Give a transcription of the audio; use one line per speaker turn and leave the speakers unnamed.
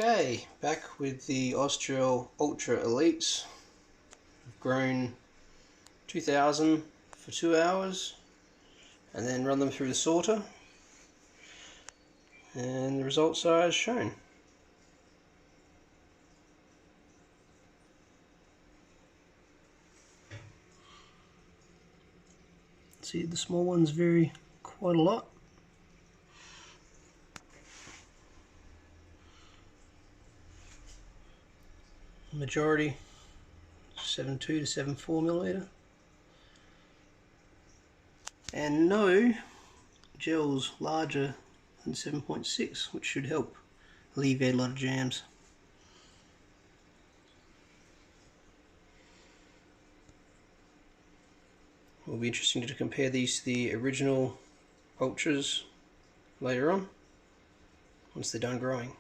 Okay, back with the Ausgel Ultra Elites. I've grown 2000 for 2 hours and then run them through the sorter, and the results are as shown. See, the small ones vary quite a lot. Majority 7.2 to 7.4 millimeter, and no gels larger than 7.6, which should help alleviate a lot of jams. It will be interesting to compare these to the original Ultras later on, once they're done growing.